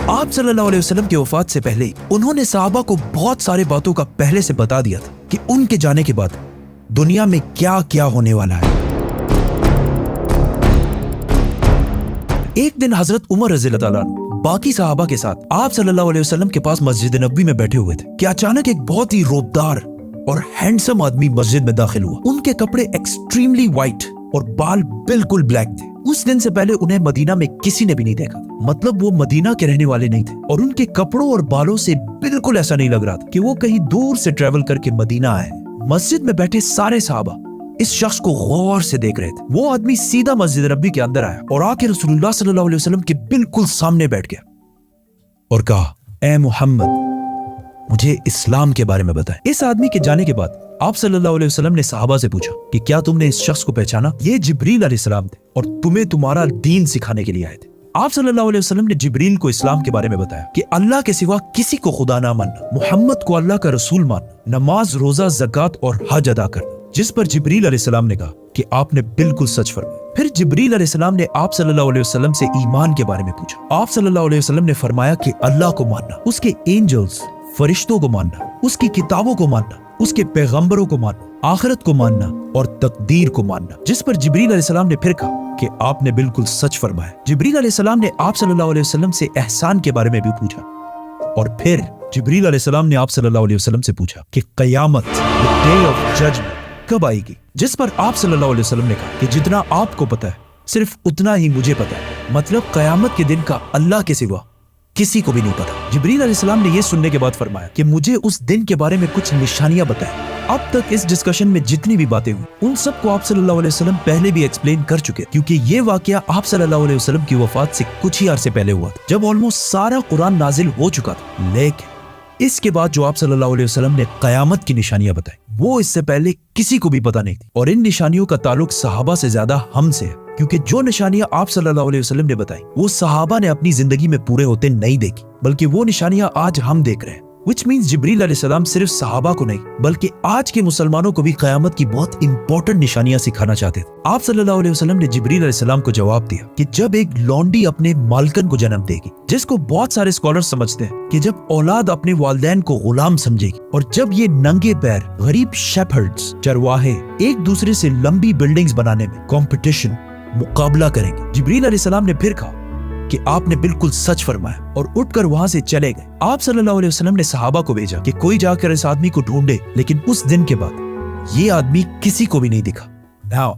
आप सल्लल्लाहु अलैहि वसल्लम की वफात से पहले उन्होंने सहाबा को बहुत सारे बातों का पहले से बता दिया था कि उनके जाने के बाद दुनिया में क्या क्या होने वाला है। एक दिन हजरत उमर रज़ी अल्लाह तआला अन्हु बाकी सहाबा के साथ आप सल्लल्लाहु अलैहि वसल्लम के पास मस्जिद नबवी में बैठे हुए थे कि अचानक एक बहुत ही रोबदार और हैंडसम आदमी मस्जिद में दाखिल हुआ। उनके कपड़े एक्सट्रीमली व्हाइट और बाल बिल्कुल ब्लैक थे। उस दिन से पहले उन्हें मदीना में किसी ने भी नहीं देखा था, मतलब वो मदीना के रहने वाले नहीं थे और उनके कपड़ों और बालों से बिल्कुल ऐसा नहीं लग रहा था कि वो कहीं दूर से ट्रेवल करके मदीना आए। मस्जिद में बैठे सारे सहाबा इस शख्स को गौर से देख रहे थे। वो आदमी सीधा मस्जिद नबी के अंदर आया और आके रसूलुल्लाह सल्लल्लाहु अलैहि वसल्लम के बिल्कुल सामने बैठ गया और कहा, ए मोहम्मद, मुझे इस्लाम के बारे में बताएं। इस आदमी के जाने के बाद आप सल्लल्लाहु अलैहि वसल्लम ने सहाबा से पूछा कि क्या तुमने इस शख्स को पहचाना? ये जिब्रील अलैहिस्सलाम थे और तुम्हें तुम्हारा दीन सिखाने के लिए आए थे। आप सल्लल्लाहु अलैहि वसल्लम ने जिब्रील को इस्लाम के बारे में बताया कि अल्लाह के सिवा किसी को खुदा ना मानना, मोहम्मद को अल्लाह का रसूल मानना, नमाज, रोजा, ज़कात और हज अदा करना। जिस पर जिब्रील अलैहिस्सलाम ने कहा कि आपने बिल्कुल सच फरमाया। फिर जिब्रील अलैहिस्सलाम ने आप सल्लल्लाहु अलैहि वसल्लम से ईमान के बारे में पूछा। आप सल्लल्लाहु अलैहि वसल्लम ने फरमाया कि अल्लाह को मानना, उसके एंजल्स, फरिश्तों को मानना, उसकी किताबों को मानना, उसके पैगंबरों को मानना, आखिरत को मानना और तकदीर को मानना। जिस पर जिब्रील अलैहिस्सलाम ने फिर कहा कि आपने बिल्कुल सच फरमाया। जिब्रील अलैहिस्सलाम ने आप सल्लल्लाहु अलैहि वसल्लम से एहसान के बारे में भी पूछा और फिर जिब्रील अलैहिस्सलाम ने आप सल्लल्लाहु अलैहि वसल्लम से पूछा कि क़यामत, द डे ऑफ जजमेंट, कब आएगी? जिस पर आप सल्लल्लाहु अलैहि वसल्लम ने कहा कि जितना आपको पता है सिर्फ उतना ही मुझे पता है, मतलब क़यामत के दिन का अल्लाह के सिवा किसी को भी नहीं पता। जिब्रील अलैहिस्सलाम ने यह सुनने के बाद फरमाया कि मुझे उस दिन के बारे में कुछ निशानियां बताएं। अब तक इस डिस्कशन में जितनी भी बातें हुई उन सबको आप सल्लल्लाहु अलैहि वसल्लम पहले भी एक्सप्लेन कर चुके, क्योंकि ये वाकया आप सल्लल्लाहु अलैहि वसल्लम की वफात से कुछ ही अरसे पहले हुआ था, जब ऑलमोस्ट सारा कुरान नाजिल हो चुका था। लेकिन इसके बाद जो आप सल्लल्लाहु अलैहि वसल्लम ने कयामत की निशानियां बताई, वो इससे पहले किसी को भी पता नहीं थी। और इन निशानियों का ताल्लुक सहाबा से ज्यादा हमसे है, क्योंकि जो निशानियां आप सल्लल्लाहु अलैहि वसल्लम ने बताई वो सहाबा ने अपनी जिंदगी में पूरे होते नहीं देखी, बल्कि वो निशानियां आज हम देख रहे हैं। Which means जिब्रील अलैहिस्सलाम सिर्फ सहाबा को नहीं बल्कि आज के मुसलमानों को भी क़यामत की बहुत इंपॉर्टेंट निशानियां सिखाना चाहते थे। आप सल्लल्लाहु अलैहि वसल्लम ने जिब्रील अलैहिस्सलाम को जवाब दिया कि जब एक लौंडी अपने मालकन को जन्म देगी, जिसको बहुत सारे स्कॉलर्स समझते हैं कि जब औलाद अपने वालिदैन को गुलाम समझेगी, और जब ये नंगे पैर गरीब शेफर्ड्स, चरवाहे एक दूसरे से लंबी बिल्डिंग्स बनाने में कंपटीशन, मुकाबला करेंगे। जिब्रील अलैहिस्सलाम ने फिर कहा कि आपने बिल्कुल सच फरमाया और उठकर वहां से चले गए। आप सल्लल्लाहु अलैहि वसल्लम ने सहाबा को भेजा कि कोई जाकर इस आदमी को ढूंढे, लेकिन उस दिन के बाद ये आदमी किसी को भी नहीं दिखा। Now,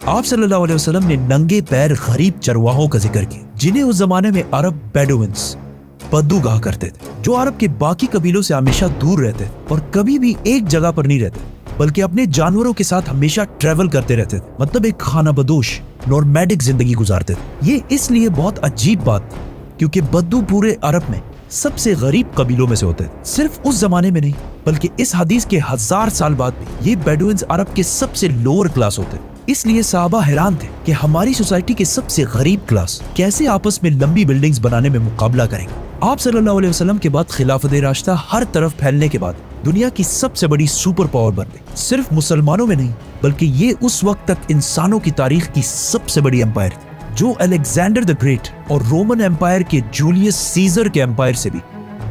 आप सल्लल्लाहु अलैहि वसल्लम ने नंगे पैर गरीब चरवाहों का जिक्र किया, जिन्हें उस जमाने में अरब बेडुइन्स, बद्दू कहा करते थे, जो अरब के बाकी कबीलों से हमेशा दूर रहते थे और कभी भी एक जगह पर नहीं रहते, बल्कि अपने जानवरों के साथ हमेशा ट्रेवल करते रहते थे, मतलब एक खाना बदोश नॉर्मैडिक जिंदगी गुजारते थे। ये इसलिए बहुत अजीब बात थी क्योंकि बद्दू पूरे अरब में सबसे गरीब कबीलों में से होते थे। सिर्फ उस जमाने में नहीं बल्कि इस हदीस के 1000 साल बाद भी ये बेडुइन्स अरब के सबसे लोअर क्लास होते थे। इसलिए सहाबा हैरान थे कि हमारी सोसाइटी के सबसे गरीब क्लास कैसे आपस में लंबी बिल्डिंग्स बनाने में मुकाबला करेंगे। आप सल्लल्लाहु अलैहि वसल्लम के बाद खिलाफत राशिदा हर तरफ फैलने के बाद दुनिया की सबसे बड़ी सुपर पावर बन गई। सिर्फ मुसलमानों में नहीं बल्कि ये उस वक्त तक इंसानों की तारीख की सबसे बड़ी एम्पायर थी, जो अलेक्जेंडर द ग्रेट और रोमन एम्पायर के जूलियस सीजर के एम्पायर से भी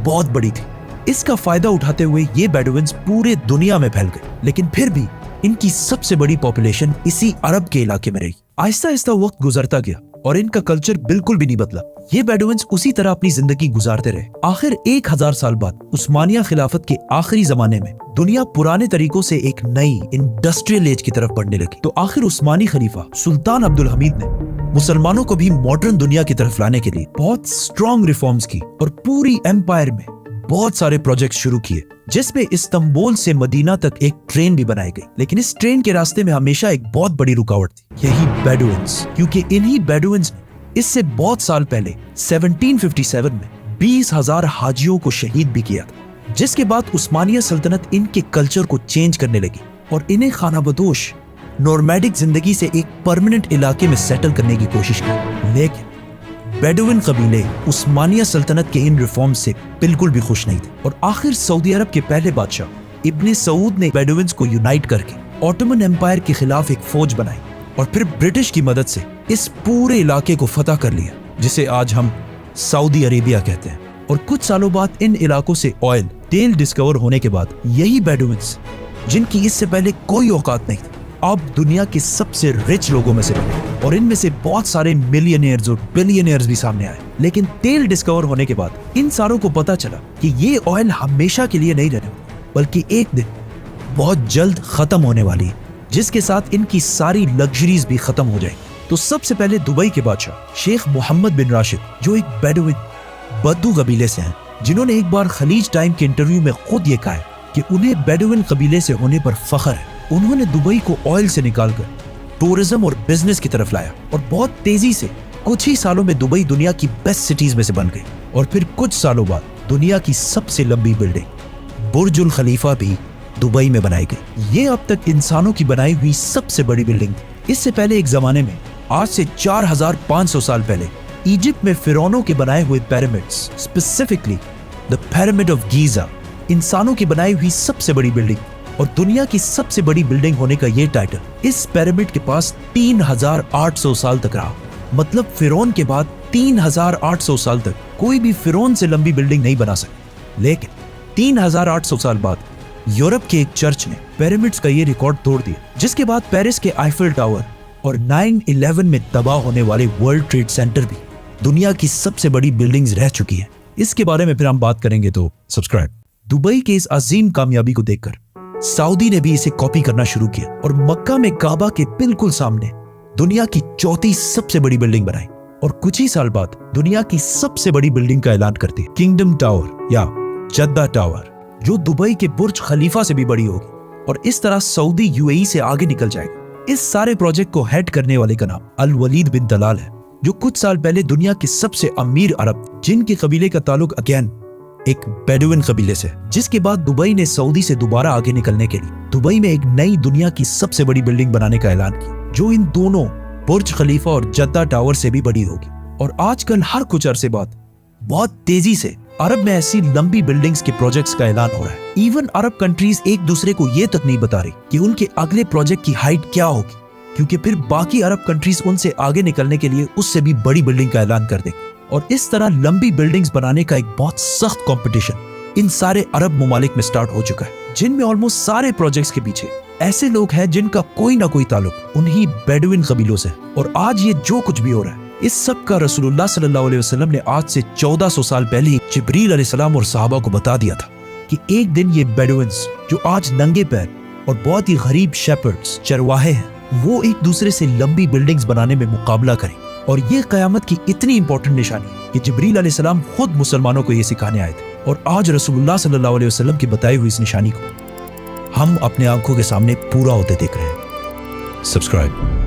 बहुत बड़ी थी। इसका फायदा उठाते हुए ये बेडुइन्स पूरे दुनिया में फैल गए, लेकिन फिर भी इनकी सबसे बड़ी पॉपुलेशन इसी अरब के इलाके में रही। आहिस्ता आहिस्ता वक्त गुजरता गया और इनका कल्चर बिल्कुल भी नहीं बदला। ये बेडुइन्स उसी तरह अपनी जिंदगी गुजारते रहे। आखिर 1000 साल बाद उस्मानिया खिलाफत के आखिरी जमाने में दुनिया पुराने तरीकों से एक नई इंडस्ट्रियल एज की तरफ बढ़ने लगी, तो आखिर उस्मानी खलीफा सुल्तान अब्दुल हमीद ने मुसलमानों को भी मॉडर्न दुनिया की तरफ लाने के लिए बहुत स्ट्रॉन्ग रिफॉर्म्स की और पूरी एम्पायर में बहुत सारे प्रोजेक्ट शुरू किए, जिसमें इस्तांबुल से मदीना तक एक ट्रेन भी बनाई गई। लेकिन इस ट्रेन के रास्ते में हमेशा एक बहुत बड़ी रुकावट थी, यही बेडुइन्स, क्योंकि इन्हीं बेडुइन्स ने इससे बहुत साल पहले 1757 में 20,000 हाजियों को शहीद भी किया था, जिसके बाद उस्मानिया सल्तनत इनके कल्चर को चेंज करने लगी और इन्हें खानाबदोश नॉर्मैडिक जिंदगी से एक परमानेंट इलाके में सेटल करने की कोशिश की। लेकिन बेडुइन कबीले उस्मानिया सल्तनत के इन रिफॉर्म्स से बिल्कुल भी खुश नहीं थे और आखिर सऊदी अरब के पहले बादशाह इब्ने सऊद ने बेडुइन्स को यूनाइट करके ऑटोमन एम्पायर के खिलाफ एक फौज बनाई और फिर ब्रिटिश की मदद से इस पूरे इलाके को फतह कर लिया, जिसे आज हम सऊदी अरेबिया कहते हैं। और कुछ सालों बाद इन इलाकों से ऑयल, तेल डिस्कवर होने के बाद यही बेडुइन्स, जिनकी इससे पहले कोई औकात नहीं थी, अब दुनिया के सबसे रिच लोगों में से बने और इनमें से बहुत सारे मिलियनियर्स और बिलियनियर्स भी सामने आए। लेकिन तेल डिस्कवर होने के बाद इन सारों को पता चला कि ये ऑयल हमेशा के लिए नहीं रहने वाली, बल्कि एक दिन बहुत जल्द खत्म होने वाली है, जिसके साथ इनकी सारी लग्जरीज भी खत्म हो जाएंगी। तो सबसे पहले दुबई के बादशाह शेख मोहम्मद बिन राशिद, जो एक बेडुइन बद्दू कबीले से हैं, जिन्होंने एक बार खलीज टाइम के इंटरव्यू में खुद ये कहा है कि उन्हें बेडुइन कबीले से होने पर फख्र है। उन्होंने दुबई को ऑयल से निकालकर टूरिज्म और बिजनेस की तरफ लाया और बहुत तेजी से कुछ ही सालों में दुबई दुनिया की बेस्ट सिटीज में से बन गई। और फिर कुछ सालों बाद दुनिया की सबसे लंबी बिल्डिंग बुर्जुल खलीफा भी दुबई में बनाई गई। ये अब तक इंसानों की बनाई हुई सबसे बड़ी बिल्डिंग थी। इससे पहले एक जमाने में, आज से 4500 साल पहले, इजिप्ट में फिरौनों के बनाए हुए pyramids, specifically the pyramid of Giza, इंसानों की बनाई हुई सबसे बड़ी बिल्डिंग और दुनिया की सबसे बड़ी बिल्डिंग होने का ये टाइटल इस पिरामिड के पास 3800 साल तक रहा। मतलब फिरौन के बाद 3800 साल तक कोई भी फिरौन से लंबी बिल्डिंग नहीं बना सके। लेकिन 3800 साल बाद यूरोप के एक चर्च ने पिरामिड्स का ये रिकॉर्ड तोड़ दिया, जिसके बाद पेरिस के आईफिल टावर और 9/11 में तबाह होने वाले वर्ल्ड ट्रेड सेंटर भी दुनिया की सबसे बड़ी बिल्डिंग्स रह चुकी है। इसके बारे में फिर हम बात करेंगे, तो सब्सक्राइब। दुबई के इस अजीम कामयाबी को देखकर सऊदी ने भी इसे कॉपी करना शुरू किया और मक्का में काबा के बिल्कुल सामने दुनिया की चौथी सबसे बड़ी बिल्डिंग बनाई और कुछ ही साल बाद दुनिया की सबसे बड़ी बिल्डिंग का ऐलान करती है, किंगडम टावर या जद्दा टावर, जो दुबई के बुर्ज खलीफा से भी बड़ी होगी और इस तरह सऊदी यूएई से आगे निकल जाएगा। इस सारे प्रोजेक्ट को हेड करने वाले का नाम अल वलीद बिन तलाल है, जो कुछ साल पहले दुनिया के सबसे अमीर अरब जिन के कबीले का ताल्लुक अगेन एक बेडुइन कबीले से, जिसके बाद दुबई ने सऊदी से दोबारा आगे निकलने के लिए दुबई में एक नई दुनिया की सबसे बड़ी बिल्डिंग बनाने का ऐलान किया, जो इन दोनों बुर्ज खलीफा और जद्दा टावर से भी बड़ी होगी। और आजकल हर कुछ अरसे बाद बहुत तेजी से अरब में ऐसी लंबी बिल्डिंग्स के प्रोजेक्ट्स का ऐलान हो रहा है। इवन अरब कंट्रीज एक दूसरे को ये तक नहीं बता रही कि उनके अगले प्रोजेक्ट की हाइट क्या होगी, क्योंकि फिर बाकी अरब कंट्रीज उनसे आगे निकलने के लिए उससे भी बड़ी बिल्डिंग का ऐलान कर देंगे। और इस तरह लंबी बिल्डिंग्स बनाने का एक बहुत सख्त कंपटीशन इन सारे अरब ममालिक में स्टार्ट हो चुका है, जिनमें ऑलमोस्ट सारे प्रोजेक्ट्स के पीछे ऐसे लोग हैं जिनका कोई ना कोई ताल्लुक उन्हीं बेडुइन कबीलों से। और आज ये जो कुछ भी हो रहा है, इस सब का रसूलुल्लाह सल्लल्लाहु अलैहि वसल्लम ने आज से 1400 साल पहले ही जिब्रील अलैहिस्सलाम और सहाबा को बता दिया था कि एक दिन ये बेडुइन्स, जो आज नंगे पैर और बहुत ही गरीब शेपर्ड्स, चरवाहे हैं, वो एक दूसरे से लंबी बिल्डिंग्स बनाने में मुकाबला करें। और ये क़यामत की इतनी इंपॉर्टेंट निशानी है कि जिब्रील अलैहिस्सलाम खुद मुसलमानों को ये सिखाने आए थे। और आज रसूलुल्लाह सल्लल्लाहु अलैहि वसल्लम की बताई हुई इस निशानी को हम अपने आंखों के सामने पूरा होते देख रहे हैं। सब्सक्राइब।